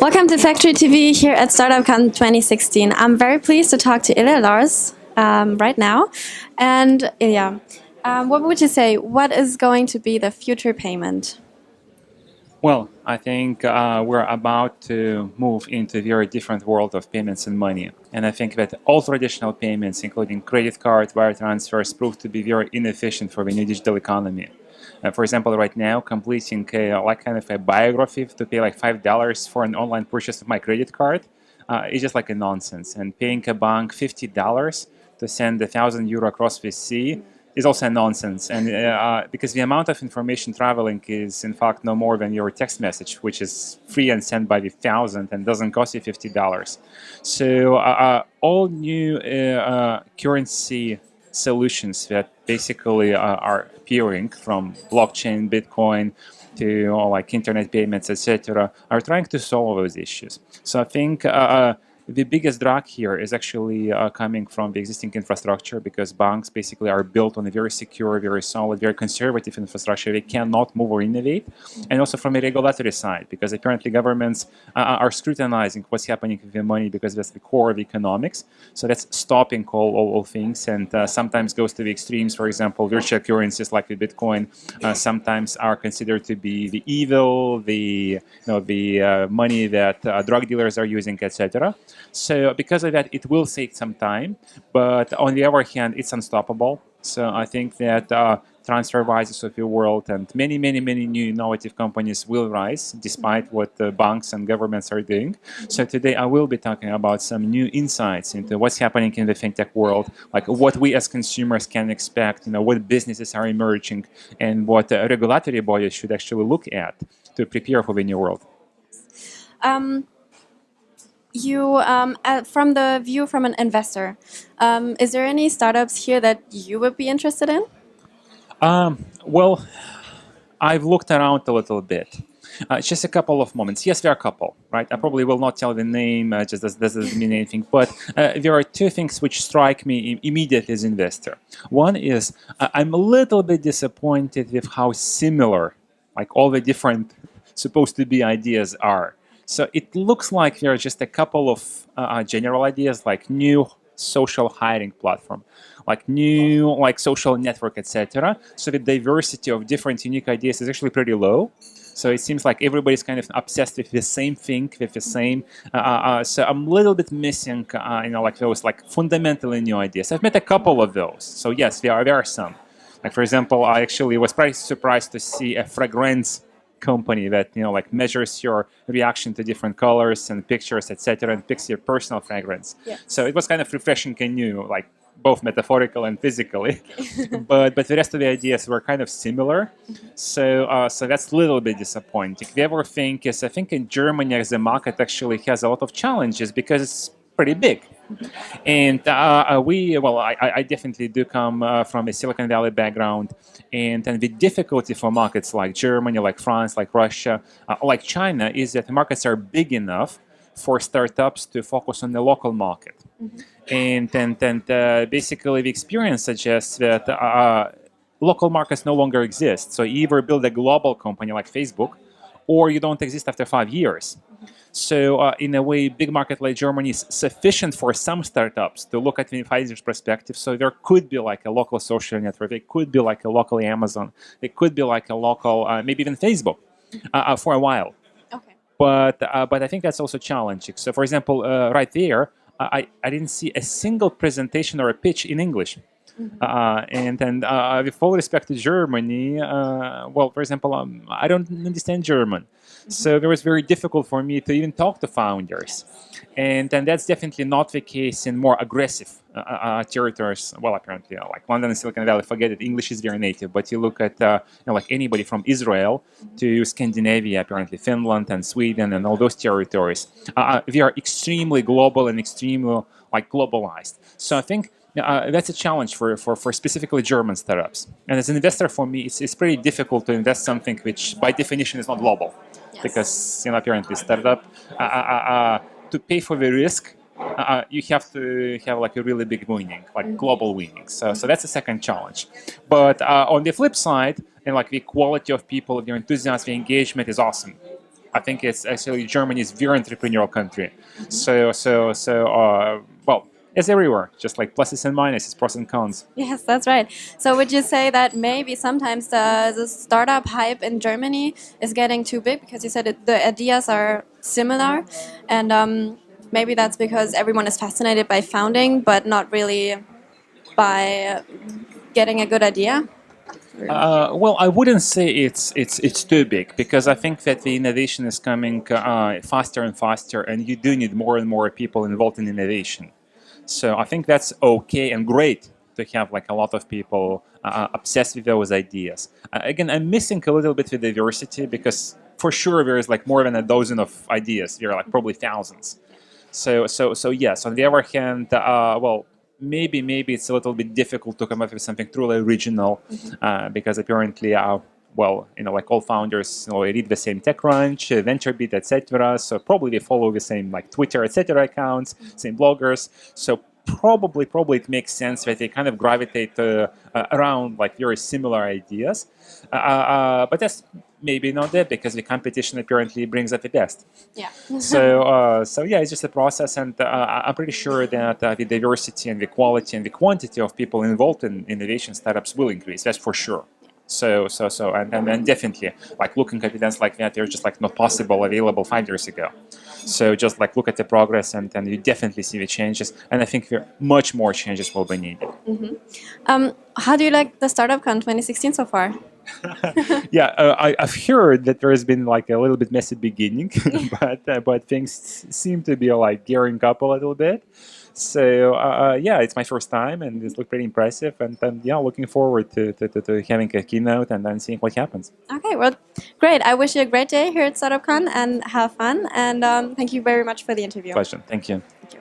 Welcome to Factory TV here at StartupCon 2016. I'm very pleased to talk to Ilja Laurs right now. And Ilja, what would you say, what is going to be the future payment? Well, I think we're about to move into a very different world of payments and money. And I think that all traditional payments, including credit card, wire transfers, prove to be very inefficient for the new digital economy. For example, right now, completing a biography to pay like $5 for an online purchase of my credit card is just like a nonsense. And paying a bank $50 to send €1,000 across the sea is also a nonsense. And because the amount of information traveling is in fact no more than your text message, which is free and sent by the thousand and doesn't cost you $50. So all new currency solutions that basically are appearing, from blockchain, Bitcoin, to like internet payments, etc., are trying to solve those issues. So I think the biggest drag here is actually coming from the existing infrastructure, because banks basically are built on a very secure, very solid, very conservative infrastructure. They cannot move or innovate. And also from a regulatory side, because apparently governments are scrutinizing what's happening with the money, because that's the core of economics. So that's stopping all things, and sometimes goes to the extremes. For example, virtual currencies like the Bitcoin sometimes are considered to be the evil, the money that drug dealers are using, etc. So because of that, it will take some time, but on the other hand, it's unstoppable. So I think that TransferWises of the world and many new innovative companies will rise despite what the banks and governments are doing. So today I will be talking about some new insights into what's happening in the fintech world, like what we as consumers can expect, what businesses are emerging, and what regulatory bodies should actually look at to prepare for the new world. From the view from an investor, is there any startups here that you would be interested in? Well, I've looked around a little bit. Just a couple of moments. Yes, there are a couple, right? I probably will not tell the name, just doesn't mean anything. But there are two things which strike me immediately as an investor. One is I'm a little bit disappointed with how similar, like, all the different supposed to be ideas are. So it looks like there are just a couple of general ideas, like new social hiring platform, like new social network, etc. So the diversity of different unique ideas is actually pretty low. So it seems like everybody's kind of obsessed with the same thing, with the same. So I'm a little bit missing, those fundamentally new ideas. I've met a couple of those. So yes, there are some. Like, for example, I actually was pretty surprised to see a fragrance company that measures your reaction to different colors and pictures, etc., and picks your personal fragrance. Yeah. So it was kind of refreshing and new, like both metaphorical and physically. but the rest of the ideas were kind of similar. So that's a little bit disappointing. The other thing is, I think in Germany the market actually has a lot of challenges because it's pretty big. And I definitely do come from a Silicon Valley background, and the difficulty for markets like Germany, like France, like Russia, like China, is that the markets are big enough for startups to focus on the local market. And basically the experience suggests that local markets no longer exist. So you either build a global company like Facebook, or you don't exist after 5 years. So in a way, big market like Germany is sufficient for some startups to look at the Pfizer's perspective. So there could be like a local social network. It could be like a local Amazon. It could be like a local, maybe even Facebook for a while. Okay. But I think that's also challenging. So for example, right there, I didn't see a single presentation or a pitch in English. With all respect to Germany, for example, I don't understand German. So it was very difficult for me to even talk to founders. And that's definitely not the case in more aggressive territories. Well, apparently, like London and Silicon Valley, forget it, English is their native. But you look at like anybody from Israel to Scandinavia, apparently Finland and Sweden and all those territories, they are extremely global and extremely globalized. So I think that's a challenge for specifically German startups. And as an investor, for me, it's pretty difficult to invest something which, by definition, is not global. Yes. Because apparently, startup to pay for the risk, you have to have like a really big winning, like global winning. So that's the second challenge. But on the flip side, and like the quality of people, their enthusiasm, their engagement is awesome. I think it's actually Germany is very entrepreneurial country. Well, it's everywhere, just like pluses and minuses, pros and cons. Yes, that's right. So would you say that maybe sometimes the startup hype in Germany is getting too big because you said the ideas are similar, and maybe that's because everyone is fascinated by founding, but not really by getting a good idea? Well, I wouldn't say it's too big because I think that the innovation is coming faster and faster, and you do need more and more people involved in innovation. So I think that's okay and great to have like a lot of people obsessed with those ideas. Again, I'm missing a little bit with diversity because for sure there is like more than a dozen of ideas. There are like probably thousands. So yes. On the other hand, well, maybe it's a little bit difficult to come up with something truly original because apparently, well, like all founders, they read the same TechCrunch, VentureBeat, etc. So probably they follow the same like Twitter, etc. accounts, same bloggers. So probably it makes sense that they kind of gravitate around like very similar ideas. But that's maybe not that because the competition apparently brings out the best. Yeah. So yeah, it's just a process, and I'm pretty sure that the diversity and the quality and the quantity of people involved in innovation startups will increase. That's for sure. And definitely, like looking at events like that, they're just like not possible available 5 years ago. So just like look at the progress, and you definitely see the changes. And I think much more changes will be needed. How do you like the StartupCon 2016 so far? Yeah, I've heard that there has been like a little bit messy beginning, but things seem to be like gearing up a little bit. So yeah, it's my first time, and it's looked pretty impressive. And yeah, looking forward to having a keynote and then seeing what happens. Okay, well, great. I wish you a great day here at StartupCon and have fun. And thank you very much for the interview. Pleasure. Thank you. Thank you.